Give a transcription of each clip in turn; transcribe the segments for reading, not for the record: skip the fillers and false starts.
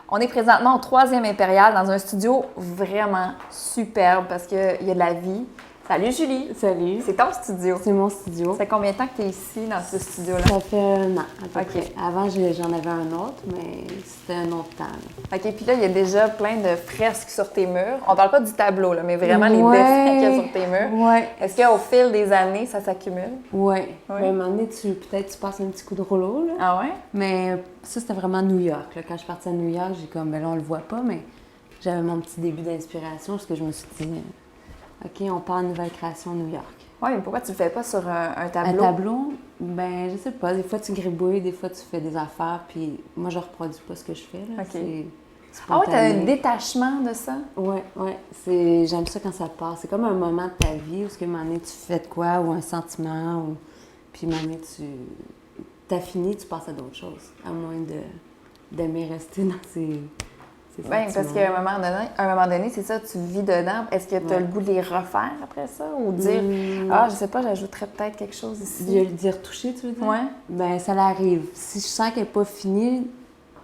On est présentement au 3e Impérial dans un studio vraiment superbe parce qu'il y a de la vie. Salut Julie! Salut! C'est ton studio. C'est mon studio. Ça fait combien de temps que tu es ici dans ce studio-là? Ça fait un an à peu OK. près. Avant, j'en avais un autre, mais c'était un autre temps. Là. OK, puis là, il y a déjà plein de fresques sur tes murs. On parle pas du tableau, là, mais vraiment les Ouais. dessins qu'il y a sur tes murs. Ouais. Est-ce qu'au fil des années, ça s'accumule? Ouais. Ouais. À un moment donné, peut-être tu passes un petit coup de rouleau, là. Ah ouais? Mais ça, c'était vraiment New York. Là. Quand je suis partie à New York, j'ai comme, ben là, on le voit pas, mais j'avais mon petit début d'inspiration parce que je me suis dit, OK, on part en nouvelle création à New York. Oui, mais pourquoi tu le fais pas sur un Un tableau? tableau, ben je sais pas. Des fois, tu gribouilles, des fois, tu fais des affaires, puis moi, je reproduis pas ce que je fais. Là. OK. C'est Ah ouais, t'as un spontané. détachement de ça? Ouais. J'aime ça quand ça part. C'est comme un moment de ta vie où, à un moment donné, tu fais de quoi, ou un sentiment, puis à un moment donné, t'as fini, tu passes à d'autres choses, à moins d'aimer rester dans ces Bien, parce sentiments. qu'à un moment donné, c'est ça, tu vis dedans. Est-ce que tu as Ouais. le goût de les refaire après ça? Ou dire, je sais pas, j'ajouterais peut-être quelque chose ici? D'y retoucher, tu veux dire? Ouais. Ben ça l'arrive. Si je sens qu'elle n'est pas finie,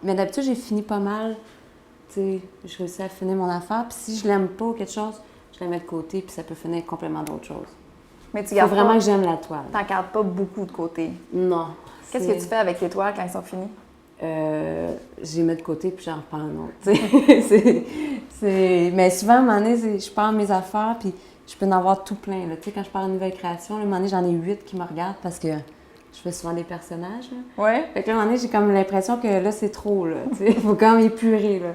mais d'habitude, j'ai fini pas mal. Tu sais, je réussis à finir mon affaire. Puis si je l'aime pas ou quelque chose, je la mets de côté, puis ça peut finir complètement d'autre chose. Mais tu Il faut gardes vraiment pas, que j'aime la toile. t'en gardes pas beaucoup de côté. Non. Qu'est-ce que tu fais avec tes toiles quand elles sont finies? Je les mets de côté puis j'en reprends un autre. Tu sais. Mais souvent, à un moment donné, je pars mes affaires puis je peux en avoir tout plein. Là. Tu sais, quand je pars une nouvelle création, là, à un moment donné, j'en ai 8 qui me regardent parce que je fais souvent des personnages. Là. Ouais. Fait que là, à un moment donné, j'ai comme l'impression que là, c'est trop. Là, tu sais. Il faut quand même épurer. Là.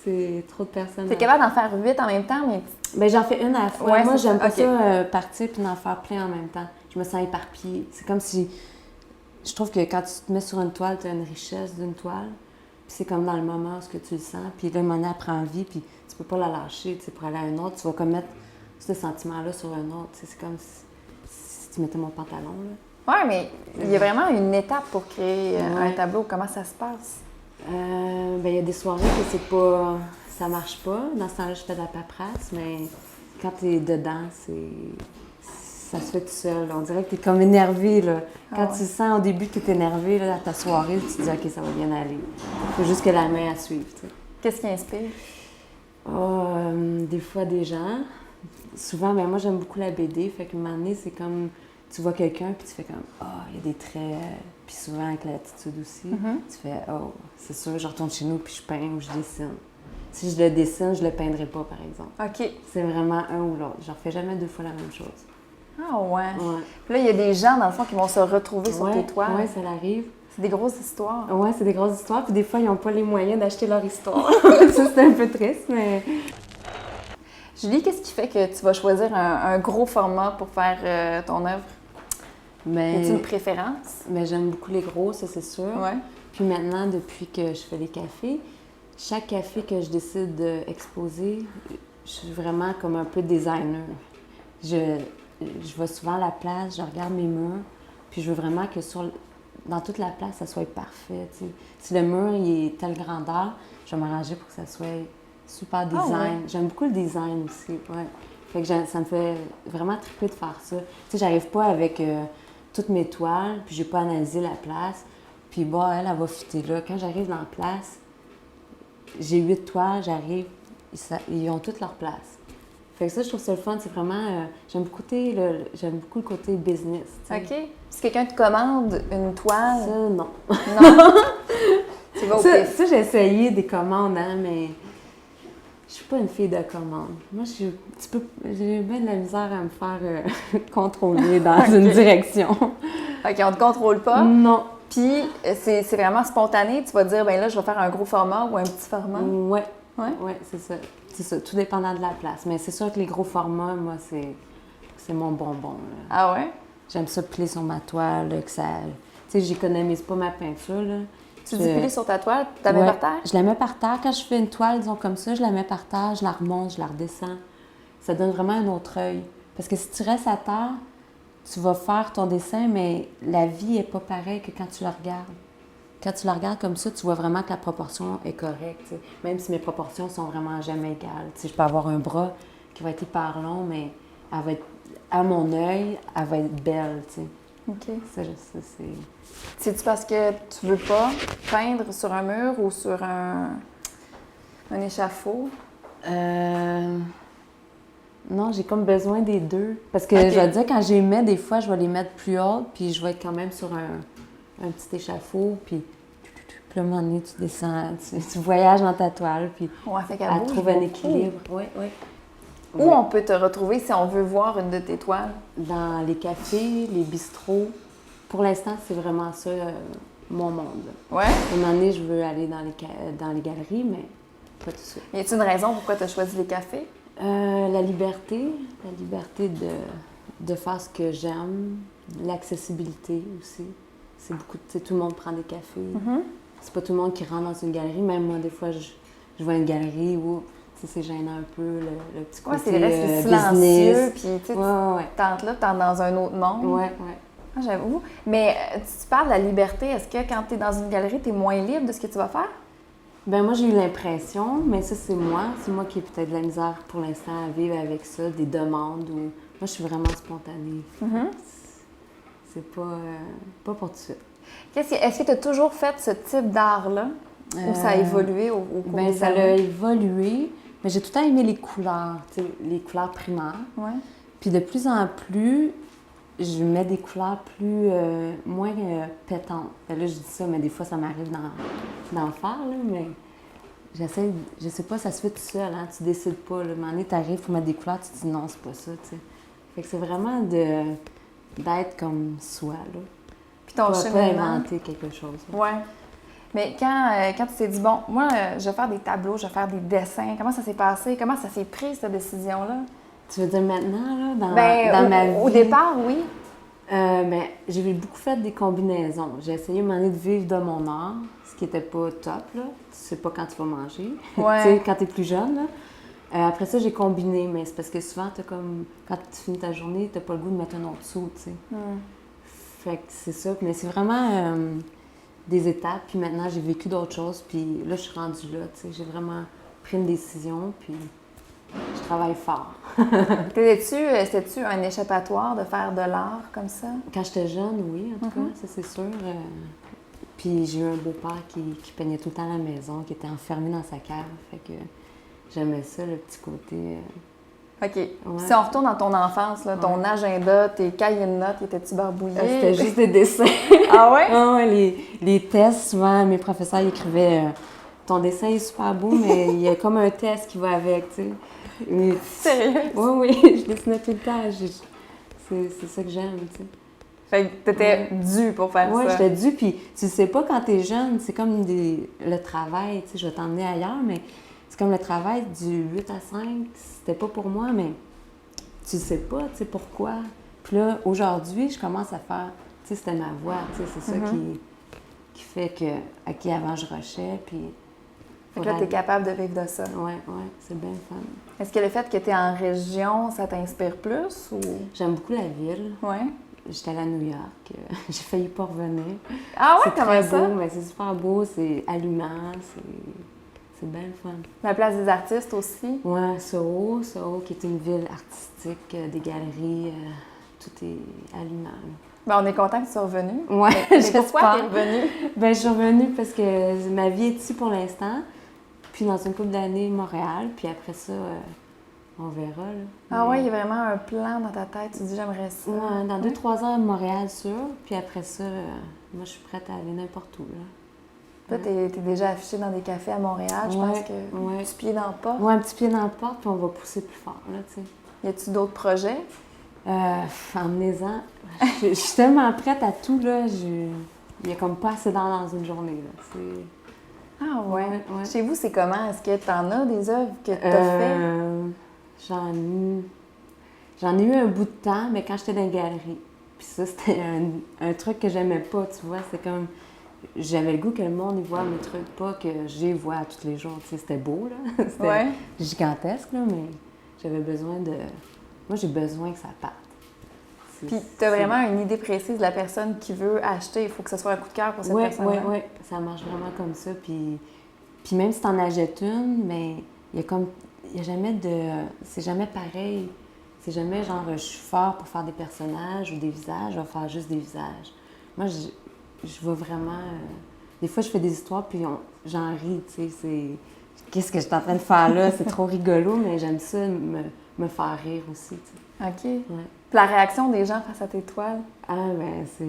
C'est trop de personnages. T'es capable d'en faire 8 en même temps, mais Ben, j'en fais une à la fois. Ouais, Moi, c'est j'aime ça. pas OK. ça partir puis en faire plein en même temps. Je me sens éparpillée. C'est comme si... Je trouve que quand tu te mets sur une toile, tu as une richesse d'une toile. Puis c'est comme dans le moment où tu le sens. Puis là, un moment donné, elle prend vie, puis tu peux pas la lâcher. Tu sais, pour aller à un autre, tu vas comme mettre ce sentiment-là sur un autre. Tu sais, c'est comme si tu mettais mon pantalon. Là. ouais, mais il y a vraiment une étape pour créer un Ouais. tableau. Comment ça se passe? Ben, il y a des soirées que c'est pas... Ça marche pas. Dans ce temps-là, je fais de la paperasse, mais quand tu es dedans, ça se fait tout seul. On dirait que tu es comme énervé. Là. Quand Ah ouais. tu sens au début que tu es énervé là, à ta soirée, tu te dis OK, ça va bien aller. Il faut juste que la main à suivre. Tu sais. Qu'est-ce qui inspire? Des fois, des gens. Souvent, ben, moi, j'aime beaucoup la BD. Fait qu'à un moment donné, c'est comme tu vois quelqu'un puis tu fais comme il y a des traits. Puis souvent, avec l'attitude aussi, tu fais c'est sûr, je retourne chez nous puis je peins ou je dessine. Si je le dessine, je le peindrai pas, par exemple. OK. C'est vraiment un ou l'autre. Je refais jamais 2 fois la même chose. Ah ouais. Ouais. Puis là, il y a des gens, dans le fond, qui vont se retrouver sur tes toiles. Ouais, ça l'arrive. C'est des grosses histoires. Ouais, c'est des grosses histoires. Puis des fois, ils n'ont pas les moyens d'acheter leur histoire. Ça, c'est un peu triste, mais... Julie, qu'est-ce qui fait que tu vas choisir un gros format pour faire ton œuvre? Y a-t-il une préférence? Mais j'aime beaucoup les gros, ça, c'est sûr. Ouais. Puis maintenant, depuis que je fais les cafés, chaque café que je décide d'exposer, je suis vraiment comme un peu designer. Je vais souvent à la place, je regarde mes murs, puis je veux vraiment que dans toute la place, ça soit parfait. Tu sais. Si le mur il est telle grandeur, je vais m'arranger pour que ça soit super design. ouais. J'aime beaucoup le design aussi, ouais. Fait que ça me fait vraiment triper de faire ça. Tu sais, j'arrive pas avec toutes mes toiles, puis j'ai pas analysé la place, puis bon, elle va fitter là. Quand j'arrive dans la place, j'ai 8 toiles, j'arrive, ils ont toutes leur place. Fait que ça, je trouve ça le fun. C'est vraiment... j'aime beaucoup le côté business. Tu sais. OK. Si quelqu'un te commande une toile, Ça, non. non. Tu vas au pif. Ça, j'ai essayé des commandes, hein, mais je suis pas une fille de commande. Moi, j'ai bien de la misère à me faire contrôler dans une direction. OK, on te contrôle pas. Non. Puis, c'est vraiment spontané. Tu vas dire, ben là, je vais faire un gros format ou un petit format. Ouais. Ouais. Ouais, c'est ça. C'est ça, tout dépendant de la place. Mais c'est sûr que les gros formats, moi, c'est mon bonbon. Là. Ah ouais? J'aime ça piler sur ma toile, que ça... Tu sais, j'économise pas ma peinture, là. Tu dis piler sur ta toile, tu la mets Ouais, par terre? je la mets par terre. Quand je fais une toile, disons comme ça, je la mets par terre, je la remonte, je la redescends. Ça donne vraiment un autre œil. Parce que si tu restes à terre, tu vas faire ton dessin, mais la vie est pas pareille que quand tu la regardes. Quand tu la regardes comme ça, tu vois vraiment que la proportion est correcte. T'sais. Même si mes proportions sont vraiment jamais égales. T'sais, je peux avoir un bras qui va être hyper long, mais elle va être, à mon œil, elle va être belle. T'sais. OK. Ça, c'est... C'est-tu parce que tu veux pas peindre sur un mur ou sur un... Un échafaud? Non, j'ai comme besoin des deux. Parce que je vais te dire, quand je les mets, des fois, je vais les mettre plus hautes, puis je vais être quand même sur un petit échafaud, puis à un moment donné, tu descends, tu voyages dans ta toile, puis fait elle trouve un équilibre. Oui, oui. Où on peut te retrouver si on veut voir une de tes toiles? Dans les cafés, les bistrots. Pour l'instant, c'est vraiment ça, mon monde. Ouais? À un moment donné, je veux aller dans les galeries, mais pas tout de suite. Y a-t-il une raison pourquoi tu as choisi les cafés? La liberté de faire ce que j'aime, l'accessibilité aussi. C'est beaucoup, tu sais, tout le monde prend des cafés. Mm-hmm. C'est pas tout le monde qui rentre dans une galerie. Même moi, des fois, je vois une galerie où c'est gênant un peu, le petit côté c'est silencieux, puis tu t'entres là, t'entres dans un autre monde. Oui. Ah, j'avoue. Mais tu parles de la liberté. Est-ce que quand tu es dans une galerie, tu es moins libre de ce que tu vas faire? Ben moi, j'ai eu l'impression, mais ça, c'est moi. C'est moi qui ai peut-être de la misère pour l'instant à vivre avec ça, des demandes. Moi, je suis vraiment spontanée. Mm-hmm. C'est pas pour tout de suite. Est-ce que tu as toujours fait ce type d'art-là? Ou ça a évolué au cours des années? Ça a évolué, mais j'ai tout le temps aimé les couleurs, les couleurs primaires. Ouais. Puis de plus en plus, je mets des couleurs moins pétantes. Là, je dis ça, mais des fois, ça m'arrive d'en faire, là, mais j'essaie, je sais pas, ça se fait tout seul, hein, tu décides pas. Là. À un moment donné, t'arrives pour mettre des couleurs, tu te dis non, c'est pas ça, tu sais. Fait que c'est vraiment d'être comme soi, là. Puis ton cheminement. Pas inventer quelque chose. Là. Ouais. Mais quand tu t'es dit, bon, moi, je vais faire des tableaux, je vais faire des dessins, comment ça s'est passé? Comment ça s'est pris, cette décision-là? Tu veux dire maintenant, là, dans ma vie? Au départ, oui. J'ai beaucoup fait des combinaisons. J'ai essayé une année de vivre de mon art, ce qui n'était pas top, là. Tu sais pas quand tu vas manger. Ouais. Tu sais, quand tu es plus jeune, là. Après ça, j'ai combiné, mais c'est parce que souvent, quand tu finis ta journée, tu n'as pas le goût de mettre un autre dessous, tu sais. Fait que c'est ça. Mais c'est vraiment des étapes. Puis maintenant, j'ai vécu d'autres choses. Puis là, je suis rendue là, tu sais. J'ai vraiment pris une décision, puis je travaille fort. C'était-tu un échappatoire de faire de l'art comme ça? Quand j'étais jeune, oui, en tout cas, ça c'est sûr. Puis j'ai eu un beau-père qui peignait tout le temps à la maison, qui était enfermé dans sa cave. Fait que j'aimais ça, le petit côté... OK. Ouais. Si on retourne dans ton enfance, là, ton agenda, tes cahiers de notes, étaient-tu barbouillés? C'était juste des dessins. Ah ouais? Ah ouais, les tests, souvent, mes professeurs ils écrivaient ton dessin est super beau, mais il y a comme un test qui va avec, tu sais. Sérieux? Oui, je dessinais tout le temps. C'est ça que j'aime, tu sais. Fait que t'étais due pour faire ça. Oui, j'étais due, puis tu sais pas, quand t'es jeune, c'est comme le travail, tu sais, je vais t'emmener ailleurs, mais c'est comme le travail du 8 à 5, c'était pas pour moi, mais tu sais pas, tu sais, pourquoi. Puis là, aujourd'hui, je commence à faire, tu sais, c'était ma voix, tu sais, c'est ça qui fait que, OK, avant, je rushais, puis... Fait que là, t'es capable de vivre de ça. Oui, c'est bien fun. Est-ce que le fait que tu es en région, ça t'inspire plus ou... J'aime beaucoup la ville. Oui. J'étais allée à New York. J'ai failli pas revenir. Ah ouais, c'est comment très ça? beau, mais c'est super beau, c'est allumant, c'est bien fun. La place des artistes aussi? Oui, Soho, qui est une ville artistique, des galeries, tout est allumant. Ben, on est content que tu sois revenue. Oui, pourquoi tu es revenue? Ben, je suis revenue parce que ma vie est ici pour l'instant. Puis dans une couple d'années, Montréal. Puis après ça, on verra. Là. Ah oui, il y a vraiment un plan dans ta tête. Tu dis, j'aimerais ça. Ouais, dans 2-3 ans, Montréal, sûr. Puis après ça, moi, je suis prête à aller n'importe où. Là, là t'es déjà affichée dans des cafés à Montréal. Je pense que un petit pied dans le porte. Oui, un petit pied dans le porte, puis on va pousser plus fort. Là, tu sais. Y a-tu d'autres projets? Emmenez-en. Je suis tellement prête à tout. Là. Il n'y a comme pas assez dans une journée. Là. Ah ouais. Chez vous, c'est comment? Est-ce que tu en as des œuvres que tu as fait? J'en ai eu un bout de temps, mais quand j'étais dans la galerie. Puis ça, c'était un truc que j'aimais pas, tu vois. C'est comme... J'avais le goût que le monde y voit mes trucs, pas que j'y vois tous les jours. Tu sais, c'était beau, là. C'était gigantesque, là, mais j'avais besoin de... Moi, j'ai besoin que ça parte. Puis, tu as vraiment une idée précise de la personne qui veut acheter. Il faut que ce soit un coup de cœur pour cette personne-là. Oui, ça marche vraiment comme ça. Puis même si tu en achètes une, mais il y a jamais de... C'est jamais pareil. C'est jamais genre, je suis fort pour faire des personnages ou des visages, je vais faire juste des visages. Moi, je vais vraiment des fois, je fais des histoires, puis j'en ris, tu sais, c'est... Qu'est-ce que je suis en train de faire là? C'est trop rigolo, mais j'aime ça, me faire rire aussi, tu sais. OK. Ouais. Puis la réaction des gens face à tes toiles? Ah, ben, c'est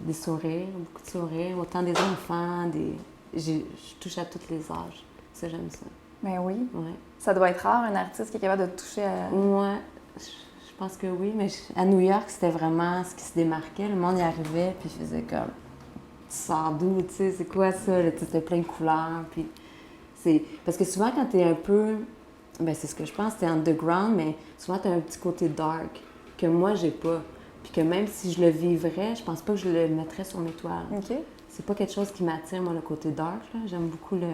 des sourires, beaucoup de sourires, autant des enfants, je touche à tous les âges. Ça, j'aime ça. Ben oui. Ouais. Ça doit être rare, un artiste qui est capable de toucher à... Ouais, je pense que oui, mais à New York, c'était vraiment ce qui se démarquait. Le monde y arrivait, puis il faisait comme... Tu sors d'où, tu sais, c'est quoi ça? Là, c'était plein de couleurs, puis c'est... Parce que souvent, quand t'es un peu... Ben c'est ce que je pense, t'es underground, mais souvent, t'as un petit côté dark que moi, j'ai pas. Puis que même si je le vivrais, je pense pas que je le mettrais sur mes toiles. OK. C'est pas quelque chose qui m'attire, moi, le côté dark, là. J'aime beaucoup le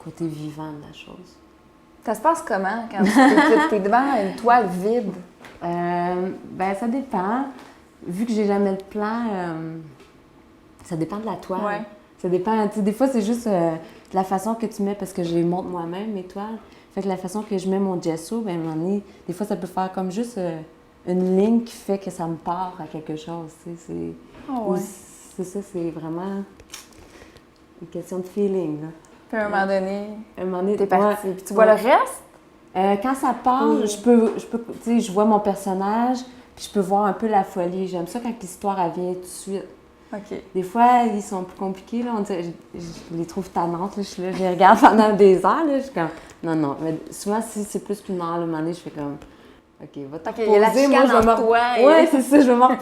côté vivant de la chose. Ça se passe comment quand tu es devant une toile vide? Ben ça dépend. Vu que j'ai jamais de plan, ça dépend de la toile. Ouais. Ça dépend. Tu sais, des fois, c'est juste de la façon que tu mets, parce que je les monte moi-même, mes toiles. Fait que la façon que je mets mon gesso, ben, à un moment donné, des fois, ça peut faire comme juste une ligne qui fait que ça me part à quelque chose. Tu sais, Oh, ouais. c'est ça, c'est vraiment une question de feeling, là. Puis à un moment donné, À un moment donné, t'es parti. ouais, Puis tu vois le reste? quand ça part, Oui. je peux, tu sais, je vois mon personnage, puis je peux voir un peu la folie. J'aime ça quand l'histoire, elle vient tout de suite. OK. Des fois, ils sont plus compliqués, là. On dirait, je les trouve tannantes, là. Je suis là, je les regarde pendant des heures, là. Je suis comme, non. Mais souvent, si c'est plus qu'une heure, à un moment donné, je fais comme, OK, va te OK, il y a la reposer. chicane Moi, je vais entre toi et- Ouais, c'est ça, je vais me reposer.